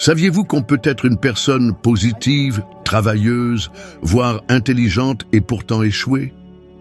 Saviez-vous qu'on peut être une personne positive, travailleuse, voire intelligente et pourtant échouer?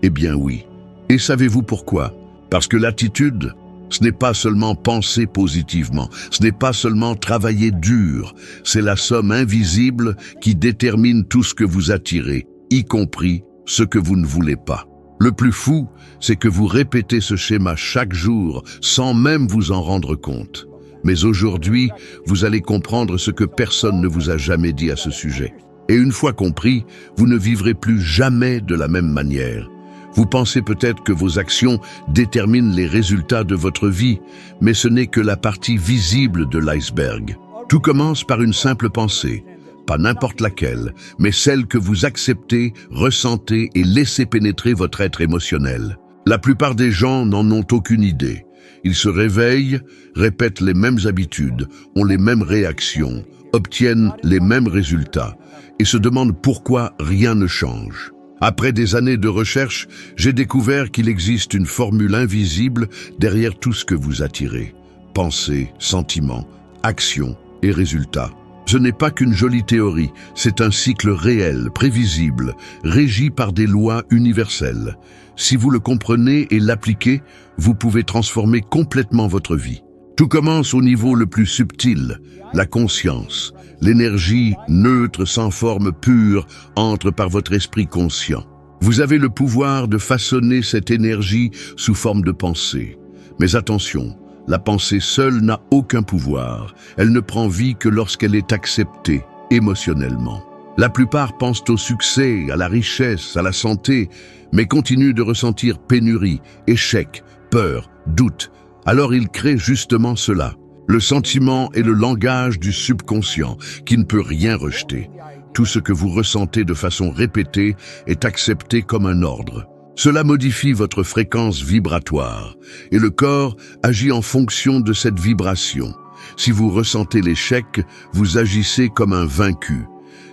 Eh bien oui. Et savez-vous pourquoi? Parce que l'attitude, ce n'est pas seulement penser positivement, ce n'est pas seulement travailler dur, c'est la somme invisible qui détermine tout ce que vous attirez, y compris ce que vous ne voulez pas. Le plus fou, c'est que vous répétez ce schéma chaque jour sans même vous en rendre compte. Mais aujourd'hui, vous allez comprendre ce que personne ne vous a jamais dit à ce sujet. Et une fois compris, vous ne vivrez plus jamais de la même manière. Vous pensez peut-être que vos actions déterminent les résultats de votre vie, mais ce n'est que la partie visible de l'iceberg. Tout commence par une simple pensée, pas n'importe laquelle, mais celle que vous acceptez, ressentez et laissez pénétrer votre être émotionnel. La plupart des gens n'en ont aucune idée. Ils se réveillent, répètent les mêmes habitudes, ont les mêmes réactions, obtiennent les mêmes résultats et se demandent pourquoi rien ne change. Après des années de recherche, j'ai découvert qu'il existe une formule invisible derrière tout ce que vous attirez. Pensée, sentiments, actions et résultats. Ce n'est pas qu'une jolie théorie, c'est un cycle réel, prévisible, régi par des lois universelles. Si vous le comprenez et l'appliquez, vous pouvez transformer complètement votre vie. Tout commence au niveau le plus subtil, la conscience. L'énergie neutre sans forme pure entre par votre esprit conscient. Vous avez le pouvoir de façonner cette énergie sous forme de pensée. Mais attention, la pensée seule n'a aucun pouvoir. Elle ne prend vie que lorsqu'elle est acceptée émotionnellement. La plupart pensent au succès, à la richesse, à la santé, mais continuent de ressentir pénurie, échec, peur, doute. Alors ils créent justement cela. Le sentiment est le langage du subconscient qui ne peut rien rejeter. Tout ce que vous ressentez de façon répétée est accepté comme un ordre. Cela modifie votre fréquence vibratoire et le corps agit en fonction de cette vibration. Si vous ressentez l'échec, vous agissez comme un vaincu.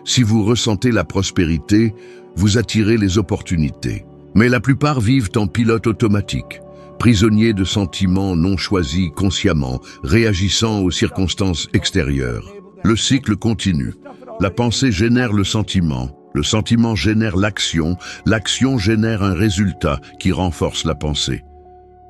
Si vous ressentez la prospérité, vous attirez les opportunités. Mais la plupart vivent en pilote automatique. Prisonniers de sentiments non choisis consciemment, réagissant aux circonstances extérieures. Le cycle continue. La pensée génère le sentiment génère l'action génère un résultat qui renforce la pensée.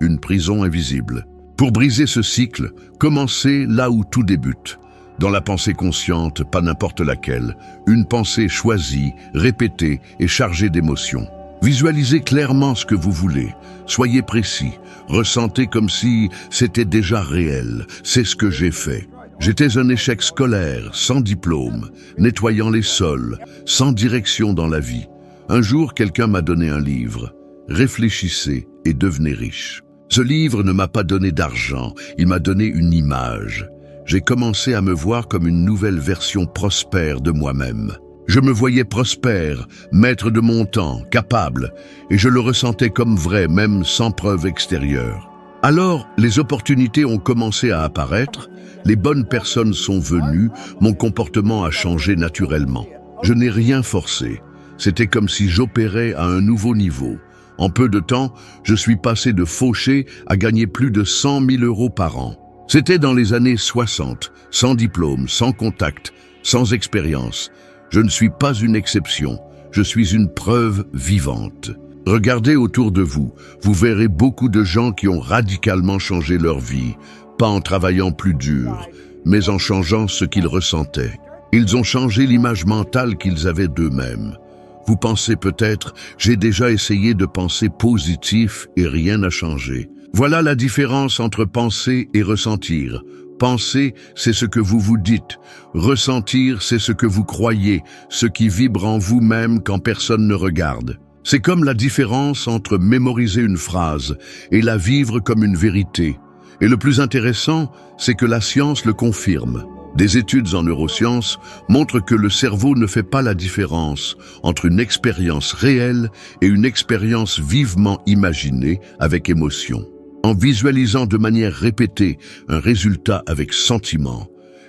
Une prison invisible. Pour briser ce cycle, commencez là où tout débute. Dans la pensée consciente, pas n'importe laquelle, une pensée choisie, répétée et chargée d'émotions. Visualisez clairement ce que vous voulez. Soyez précis. Ressentez comme si c'était déjà réel. C'est ce que j'ai fait. J'étais un échec scolaire, sans diplôme, nettoyant les sols, sans direction dans la vie. Un jour, quelqu'un m'a donné un livre. Réfléchissez et devenez riche. Ce livre ne m'a pas donné d'argent, il m'a donné une image. J'ai commencé à me voir comme une nouvelle version prospère de moi-même. Je me voyais prospère, maître de mon temps, capable, et je le ressentais comme vrai, même sans preuve extérieure. Alors, les opportunités ont commencé à apparaître, les bonnes personnes sont venues, mon comportement a changé naturellement. Je n'ai rien forcé, c'était comme si j'opérais à un nouveau niveau. En peu de temps, je suis passé de fauché à gagner plus de 100 000 € par an. C'était dans les années 60, sans diplôme, sans contact, sans expérience. Je ne suis pas une exception, je suis une preuve vivante. Regardez autour de vous, vous verrez beaucoup de gens qui ont radicalement changé leur vie, pas en travaillant plus dur, mais en changeant ce qu'ils ressentaient. Ils ont changé l'image mentale qu'ils avaient d'eux-mêmes. Vous pensez peut-être, j'ai déjà essayé de penser positif et rien n'a changé. Voilà la différence entre penser et ressentir. Penser, c'est ce que vous vous dites. Ressentir, c'est ce que vous croyez, ce qui vibre en vous-même quand personne ne regarde. C'est comme la différence entre mémoriser une phrase et la vivre comme une vérité. Et le plus intéressant, c'est que la science le confirme. Des études en neurosciences montrent que le cerveau ne fait pas la différence entre une expérience réelle et une expérience vivement imaginée avec émotion. En visualisant de manière répétée un résultat avec sentiment,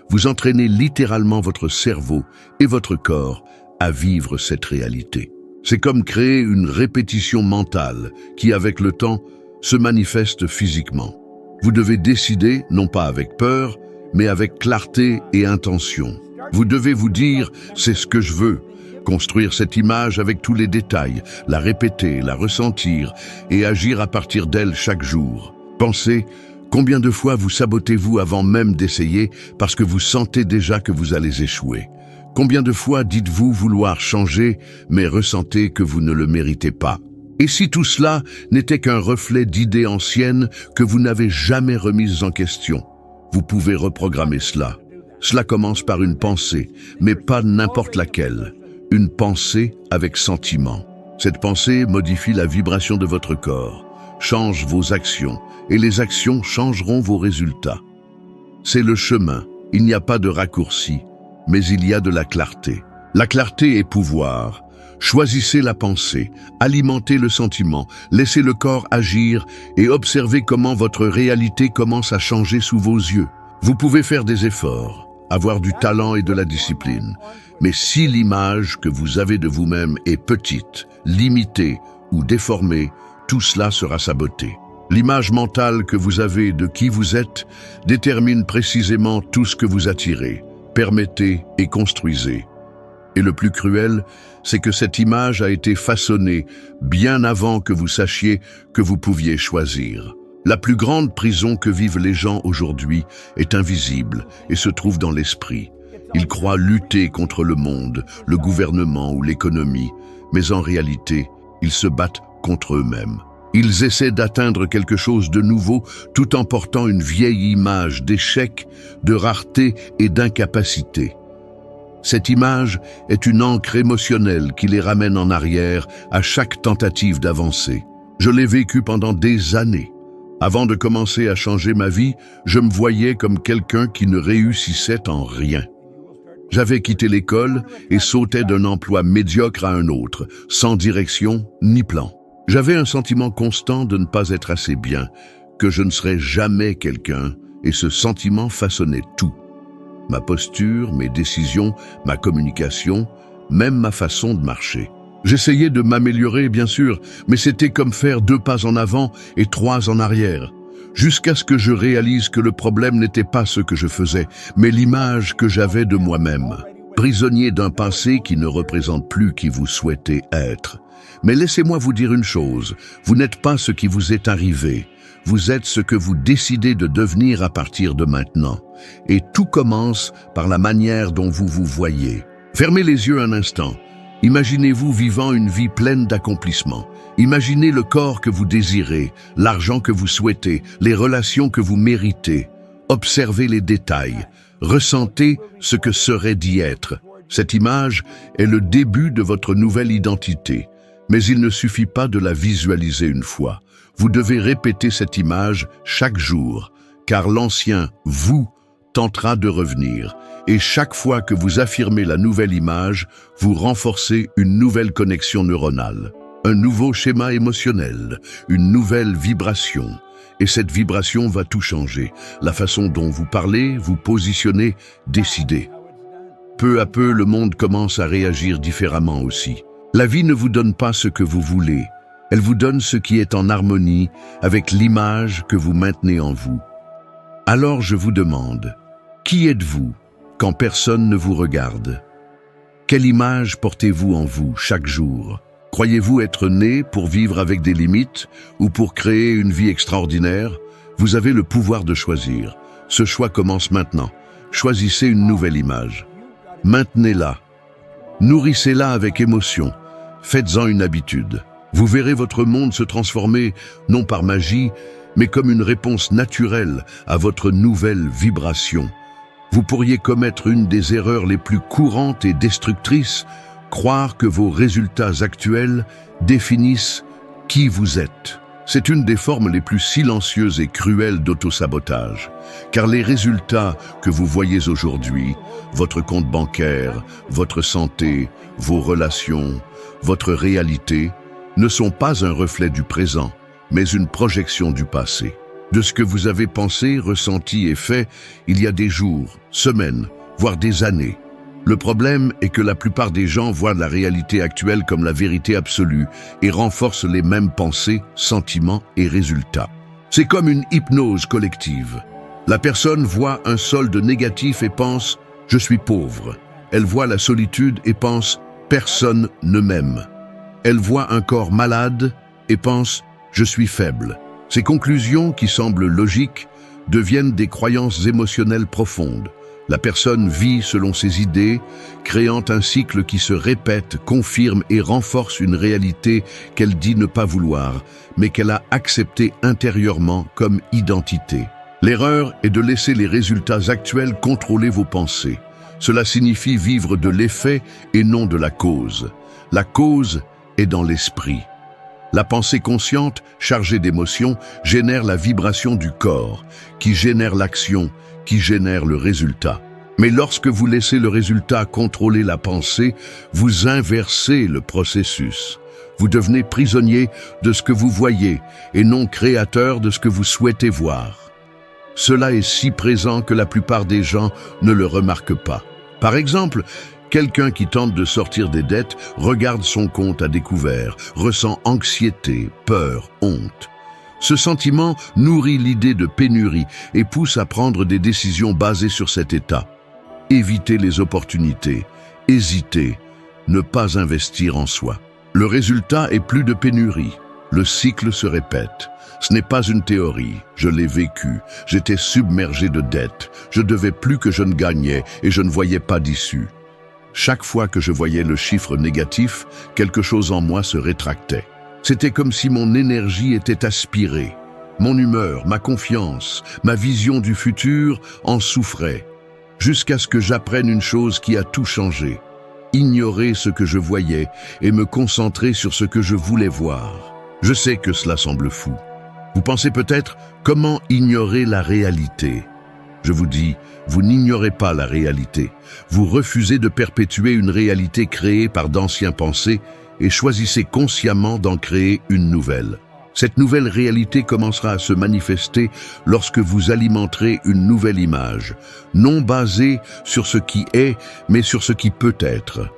vous entraînez littéralement votre cerveau et votre corps à vivre cette réalité. C'est comme créer une répétition mentale qui, avec le temps, se manifeste physiquement. Vous devez décider, non pas avec peur, mais avec clarté et intention. Vous devez vous dire « c'est ce que je veux ». Construire cette image avec tous les détails, la répéter, la ressentir et agir à partir d'elle chaque jour. Pensez, combien de fois vous sabotez-vous avant même d'essayer parce que vous sentez déjà que vous allez échouer? Combien de fois dites-vous vouloir changer, mais ressentez que vous ne le méritez pas? Et si tout cela n'était qu'un reflet d'idées anciennes que vous n'avez jamais remises en question? Vous pouvez reprogrammer cela. Cela commence par une pensée, mais pas n'importe laquelle. Une pensée avec sentiment. Cette pensée modifie la vibration de votre corps, change vos actions, et les actions changeront vos résultats. C'est le chemin, il n'y a pas de raccourci, mais il y a de la clarté. La clarté est pouvoir. Choisissez la pensée, alimentez le sentiment, laissez le corps agir et observez comment votre réalité commence à changer sous vos yeux. Vous pouvez faire des efforts, avoir du talent et de la discipline. Mais si l'image que vous avez de vous-même est petite, limitée ou déformée, tout cela sera saboté. L'image mentale que vous avez de qui vous êtes détermine précisément tout ce que vous attirez, permettez et construisez. Et le plus cruel, c'est que cette image a été façonnée bien avant que vous sachiez que vous pouviez choisir. La plus grande prison que vivent les gens aujourd'hui est invisible et se trouve dans l'esprit. Ils croient lutter contre le monde, le gouvernement ou l'économie, mais en réalité, ils se battent contre eux-mêmes. Ils essaient d'atteindre quelque chose de nouveau tout en portant une vieille image d'échec, de rareté et d'incapacité. Cette image est une ancre émotionnelle qui les ramène en arrière à chaque tentative d'avancer. Je l'ai vécu pendant des années. Avant de commencer à changer ma vie, je me voyais comme quelqu'un qui ne réussissait en rien. J'avais quitté l'école et sautais d'un emploi médiocre à un autre, sans direction ni plan. J'avais un sentiment constant de ne pas être assez bien, que je ne serais jamais quelqu'un, et ce sentiment façonnait tout. Ma posture, mes décisions, ma communication, même ma façon de marcher. J'essayais de m'améliorer, bien sûr, mais c'était comme faire 2 pas en avant et 3 en arrière. Jusqu'à ce que je réalise que le problème n'était pas ce que je faisais, mais l'image que j'avais de moi-même. Prisonnier d'un passé qui ne représente plus qui vous souhaitez être. Mais laissez-moi vous dire une chose, vous n'êtes pas ce qui vous est arrivé. Vous êtes ce que vous décidez de devenir à partir de maintenant. Et tout commence par la manière dont vous vous voyez. Fermez les yeux un instant. Imaginez-vous vivant une vie pleine d'accomplissements. Imaginez le corps que vous désirez, l'argent que vous souhaitez, les relations que vous méritez. Observez les détails. Ressentez ce que serait d'y être. Cette image est le début de votre nouvelle identité. Mais il ne suffit pas de la visualiser une fois. Vous devez répéter cette image chaque jour, car l'ancien « vous » tentera de revenir. Et chaque fois que vous affirmez la nouvelle image, vous renforcez une nouvelle connexion neuronale, un nouveau schéma émotionnel, une nouvelle vibration. Et cette vibration va tout changer. La façon dont vous parlez, vous positionnez, décidez. Peu à peu, le monde commence à réagir différemment aussi. La vie ne vous donne pas ce que vous voulez. Elle vous donne ce qui est en harmonie avec l'image que vous maintenez en vous. Alors je vous demande, qui êtes-vous quand personne ne vous regarde? Quelle image portez-vous en vous chaque jour? Croyez-vous être né pour vivre avec des limites ou pour créer une vie extraordinaire? Vous avez le pouvoir de choisir. Ce choix commence maintenant. Choisissez une nouvelle image. Maintenez-la. Nourrissez-la avec émotion. Faites-en une habitude. Vous verrez votre monde se transformer, non par magie, mais comme une réponse naturelle à votre nouvelle vibration. Vous pourriez commettre une des erreurs les plus courantes et destructrices, croire que vos résultats actuels définissent qui vous êtes. C'est une des formes les plus silencieuses et cruelles d'autosabotage, car les résultats que vous voyez aujourd'hui, votre compte bancaire, votre santé, vos relations, votre réalité, ne sont pas un reflet du présent, mais une projection du passé. De ce que vous avez pensé, ressenti et fait il y a des jours, semaines, voire des années. Le problème est que la plupart des gens voient la réalité actuelle comme la vérité absolue et renforcent les mêmes pensées, sentiments et résultats. C'est comme une hypnose collective. La personne voit un solde négatif et pense « je suis pauvre ». Elle voit la solitude et pense « personne ne m'aime ». Elle voit un corps malade et pense « je suis faible ». Ces conclusions, qui semblent logiques, deviennent des croyances émotionnelles profondes. La personne vit selon ses idées, créant un cycle qui se répète, confirme et renforce une réalité qu'elle dit ne pas vouloir, mais qu'elle a acceptée intérieurement comme identité. L'erreur est de laisser les résultats actuels contrôler vos pensées. Cela signifie vivre de l'effet et non de la cause. La cause est dans l'esprit. La pensée consciente, chargée d'émotions, génère la vibration du corps, qui génère l'action, qui génère le résultat. Mais lorsque vous laissez le résultat contrôler la pensée, vous inversez le processus. Vous devenez prisonnier de ce que vous voyez et non créateur de ce que vous souhaitez voir. Cela est si présent que la plupart des gens ne le remarquent pas. Par exemple, quelqu'un qui tente de sortir des dettes regarde son compte à découvert, ressent anxiété, peur, honte. Ce sentiment nourrit l'idée de pénurie et pousse à prendre des décisions basées sur cet état. Éviter les opportunités, hésiter, ne pas investir en soi. Le résultat est plus de pénurie. Le cycle se répète. Ce n'est pas une théorie, je l'ai vécu. J'étais submergé de dettes. Je devais plus que je ne gagnais et je ne voyais pas d'issue. Chaque fois que je voyais le chiffre négatif, quelque chose en moi se rétractait. C'était comme si mon énergie était aspirée. Mon humeur, ma confiance, ma vision du futur en souffraient. Jusqu'à ce que j'apprenne une chose qui a tout changé. Ignorer ce que je voyais et me concentrer sur ce que je voulais voir. Je sais que cela semble fou. Vous pensez peut-être comment ignorer la réalité ? Je vous dis, vous n'ignorez pas la réalité. Vous refusez de perpétuer une réalité créée par d'anciens pensées et choisissez consciemment d'en créer une nouvelle. Cette nouvelle réalité commencera à se manifester lorsque vous alimenterez une nouvelle image, non basée sur ce qui est, mais sur ce qui peut être.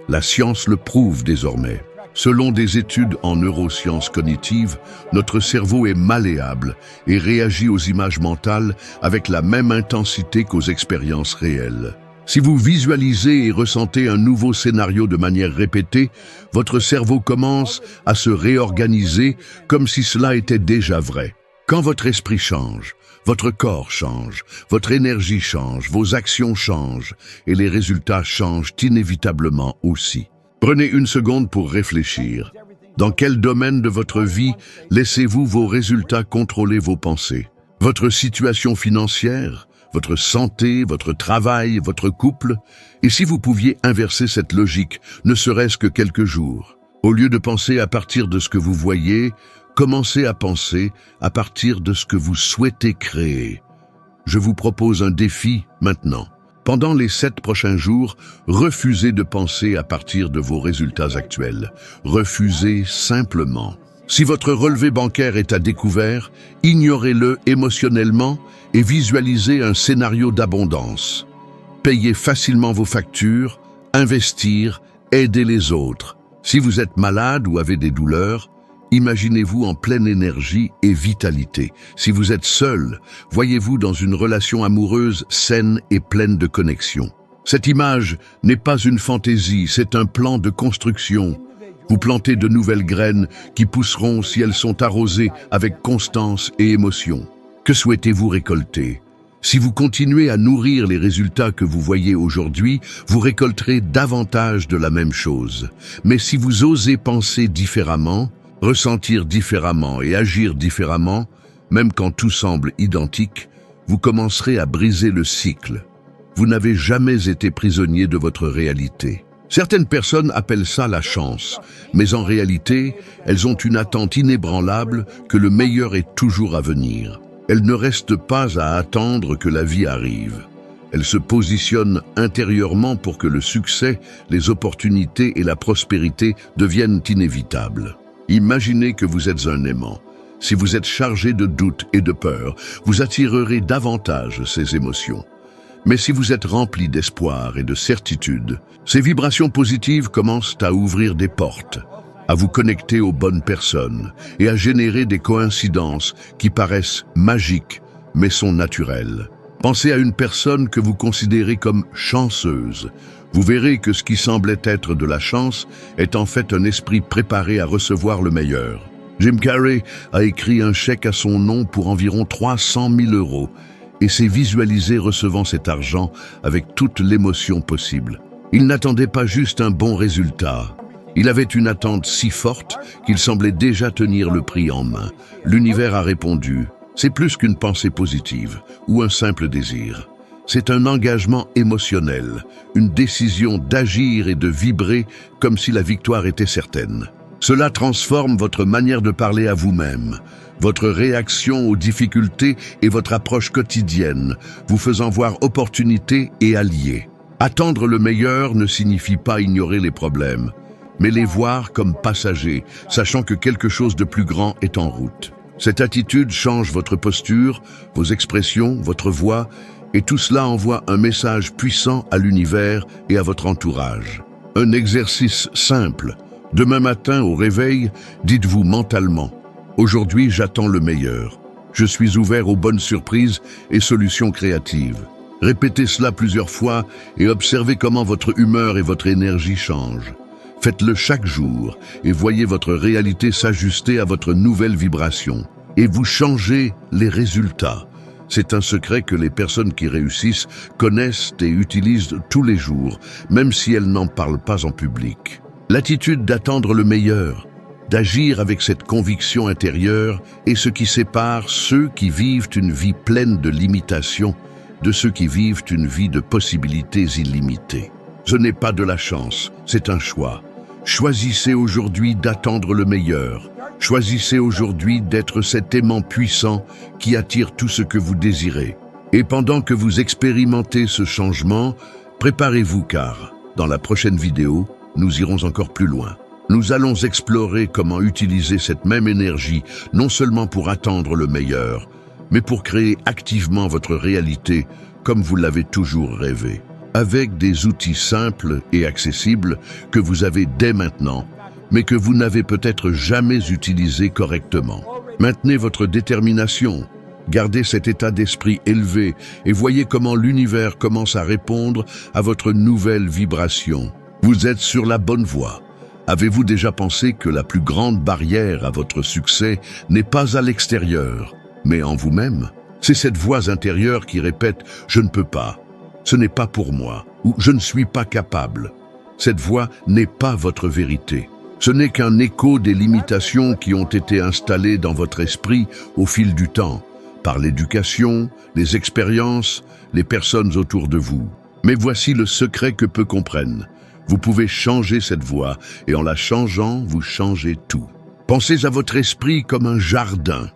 La science le prouve désormais. Selon des études en neurosciences cognitives, notre cerveau est malléable et réagit aux images mentales avec la même intensité qu'aux expériences réelles. Si vous visualisez et ressentez un nouveau scénario de manière répétée, votre cerveau commence à se réorganiser comme si cela était déjà vrai. Quand votre esprit change, votre corps change, votre énergie change, vos actions changent et les résultats changent inévitablement aussi. Prenez une seconde pour réfléchir. Dans quel domaine de votre vie laissez-vous vos résultats contrôler vos pensées ? Votre situation financière ? Votre santé, votre travail, votre couple? Et si vous pouviez inverser cette logique, ne serait-ce que quelques jours? Au lieu de penser à partir de ce que vous voyez, commencez à penser à partir de ce que vous souhaitez créer. Je vous propose un défi maintenant. Pendant les 7 prochains jours, refusez de penser à partir de vos résultats actuels. Refusez simplement. Si votre relevé bancaire est à découvert, ignorez-le émotionnellement et visualisez un scénario d'abondance. Payez facilement vos factures, investir, aider les autres. Si vous êtes malade ou avez des douleurs, imaginez-vous en pleine énergie et vitalité. Si vous êtes seul, voyez-vous dans une relation amoureuse saine et pleine de connexion. Cette image n'est pas une fantaisie, c'est un plan de construction. Vous plantez de nouvelles graines qui pousseront si elles sont arrosées avec constance et émotion. Que souhaitez-vous récolter? Si vous continuez à nourrir les résultats que vous voyez aujourd'hui, vous récolterez davantage de la même chose. Mais si vous osez penser différemment, ressentir différemment et agir différemment, même quand tout semble identique, vous commencerez à briser le cycle. Vous n'avez jamais été prisonnier de votre réalité. Certaines personnes appellent ça la chance, mais en réalité, elles ont une attente inébranlable que le meilleur est toujours à venir. Elles ne restent pas à attendre que la vie arrive. Elles se positionnent intérieurement pour que le succès, les opportunités et la prospérité deviennent inévitables. Imaginez que vous êtes un aimant. Si vous êtes chargé de doutes et de peur, vous attirerez davantage ces émotions. Mais si vous êtes rempli d'espoir et de certitude, ces vibrations positives commencent à ouvrir des portes, à vous connecter aux bonnes personnes et à générer des coïncidences qui paraissent magiques, mais sont naturelles. Pensez à une personne que vous considérez comme chanceuse. Vous verrez que ce qui semblait être de la chance est en fait un esprit préparé à recevoir le meilleur. Jim Carrey a écrit un chèque à son nom pour environ 300 000 € et s'est visualisé recevant cet argent avec toute l'émotion possible. Il n'attendait pas juste un bon résultat. Il avait une attente si forte qu'il semblait déjà tenir le prix en main. L'univers a répondu. C'est plus qu'une pensée positive ou un simple désir. C'est un engagement émotionnel, une décision d'agir et de vibrer comme si la victoire était certaine. Cela transforme votre manière de parler à vous-même, votre réaction aux difficultés et votre approche quotidienne, vous faisant voir opportunités et alliés. Attendre le meilleur ne signifie pas ignorer les problèmes, mais les voir comme passagers, sachant que quelque chose de plus grand est en route. Cette attitude change votre posture, vos expressions, votre voix, et tout cela envoie un message puissant à l'univers et à votre entourage. Un exercice simple. Demain matin, au réveil, dites-vous mentalement « Aujourd'hui, j'attends le meilleur. Je suis ouvert aux bonnes surprises et solutions créatives. » Répétez cela plusieurs fois et observez comment votre humeur et votre énergie changent. Faites-le chaque jour et voyez votre réalité s'ajuster à votre nouvelle vibration. Et vous changez les résultats. C'est un secret que les personnes qui réussissent connaissent et utilisent tous les jours, même si elles n'en parlent pas en public. L'attitude d'attendre le meilleur, d'agir avec cette conviction intérieure est ce qui sépare ceux qui vivent une vie pleine de limitations de ceux qui vivent une vie de possibilités illimitées. Ce n'est pas de la chance, c'est un choix. Choisissez aujourd'hui d'attendre le meilleur. Choisissez aujourd'hui d'être cet aimant puissant qui attire tout ce que vous désirez. Et pendant que vous expérimentez ce changement, préparez-vous car, dans la prochaine vidéo, nous irons encore plus loin. Nous allons explorer comment utiliser cette même énergie, non seulement pour attendre le meilleur, mais pour créer activement votre réalité comme vous l'avez toujours rêvé. Avec des outils simples et accessibles que vous avez dès maintenant, mais que vous n'avez peut-être jamais utilisés correctement. Maintenez votre détermination, gardez cet état d'esprit élevé et voyez comment l'univers commence à répondre à votre nouvelle vibration. Vous êtes sur la bonne voie. Avez-vous déjà pensé que la plus grande barrière à votre succès n'est pas à l'extérieur, mais en vous-même? C'est cette voix intérieure qui répète « Je ne peux pas ». Ce n'est pas pour moi, ou je ne suis pas capable. Cette voix n'est pas votre vérité. Ce n'est qu'un écho des limitations qui ont été installées dans votre esprit au fil du temps, par l'éducation, les expériences, les personnes autour de vous. Mais voici le secret que peu comprennent. Vous pouvez changer cette voix, et en la changeant, vous changez tout. Pensez à votre esprit comme un jardin.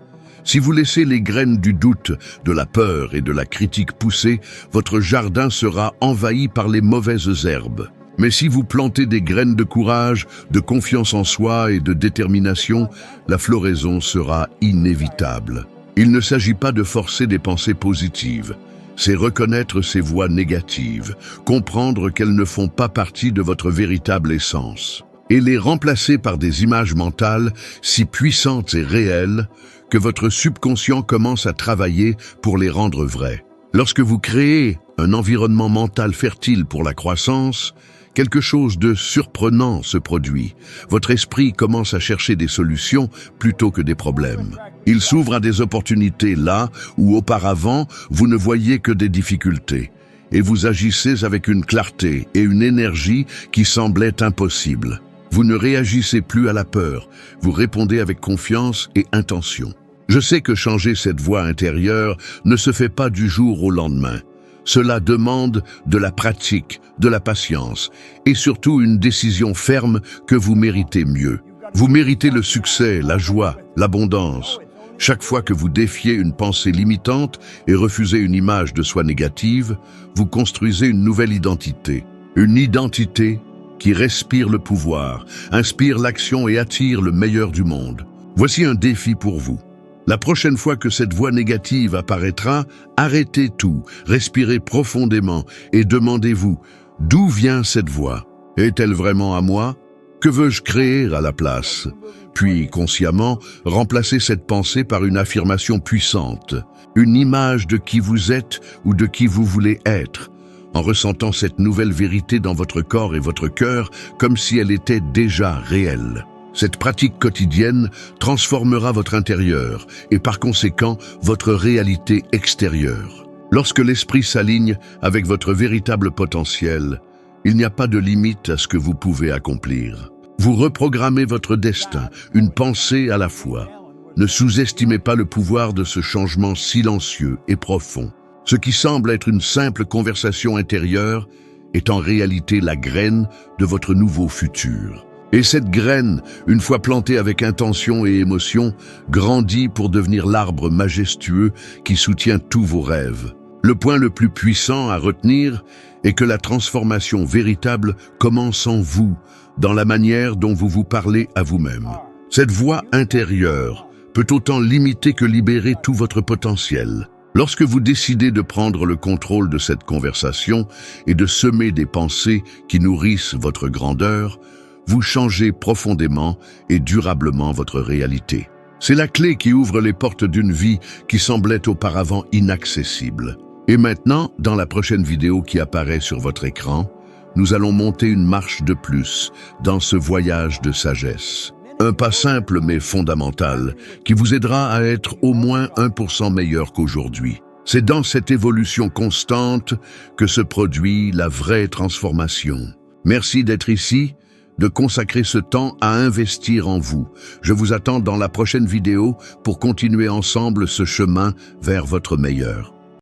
Si vous laissez les graines du doute, de la peur et de la critique pousser, votre jardin sera envahi par les mauvaises herbes. Mais si vous plantez des graines de courage, de confiance en soi et de détermination, la floraison sera inévitable. Il ne s'agit pas de forcer des pensées positives. C'est reconnaître ces voix négatives, comprendre qu'elles ne font pas partie de votre véritable essence, et les remplacer par des images mentales si puissantes et réelles que votre subconscient commence à travailler pour les rendre vraies. Lorsque vous créez un environnement mental fertile pour la croissance, quelque chose de surprenant se produit. Votre esprit commence à chercher des solutions plutôt que des problèmes. Il s'ouvre à des opportunités là où auparavant vous ne voyiez que des difficultés. Et vous agissez avec une clarté et une énergie qui semblaient impossibles. Vous ne réagissez plus à la peur, vous répondez avec confiance et intention. Je sais que changer cette voix intérieure ne se fait pas du jour au lendemain. Cela demande de la pratique, de la patience et surtout une décision ferme que vous méritez mieux. Vous méritez le succès, la joie, l'abondance. Chaque fois que vous défiez une pensée limitante et refusez une image de soi négative, vous construisez une nouvelle identité. Une identité qui respire le pouvoir, inspire l'action et attire le meilleur du monde. Voici un défi pour vous. La prochaine fois que cette voix négative apparaîtra, arrêtez tout, respirez profondément et demandez-vous, d'où vient cette voix? Est-elle vraiment à moi? Que veux-je créer à la place? Puis, consciemment, remplacez cette pensée par une affirmation puissante, une image de qui vous êtes ou de qui vous voulez être, en ressentant cette nouvelle vérité dans votre corps et votre cœur comme si elle était déjà réelle. Cette pratique quotidienne transformera votre intérieur et par conséquent votre réalité extérieure. Lorsque l'esprit s'aligne avec votre véritable potentiel, il n'y a pas de limite à ce que vous pouvez accomplir. Vous reprogrammez votre destin, une pensée à la fois. Ne sous-estimez pas le pouvoir de ce changement silencieux et profond. Ce qui semble être une simple conversation intérieure est en réalité la graine de votre nouveau futur. Et cette graine, une fois plantée avec intention et émotion, grandit pour devenir l'arbre majestueux qui soutient tous vos rêves. Le point le plus puissant à retenir est que la transformation véritable commence en vous, dans la manière dont vous vous parlez à vous-même. Cette voix intérieure peut autant limiter que libérer tout votre potentiel. Lorsque vous décidez de prendre le contrôle de cette conversation et de semer des pensées qui nourrissent votre grandeur, vous changez profondément et durablement votre réalité. C'est la clé qui ouvre les portes d'une vie qui semblait auparavant inaccessible. Et maintenant, dans la prochaine vidéo qui apparaît sur votre écran, nous allons monter une marche de plus dans ce voyage de sagesse. Un pas simple mais fondamental qui vous aidera à être au moins 1% meilleur qu'aujourd'hui. C'est dans cette évolution constante que se produit la vraie transformation. Merci d'être ici, de consacrer ce temps à investir en vous. Je vous attends dans la prochaine vidéo pour continuer ensemble ce chemin vers votre meilleur.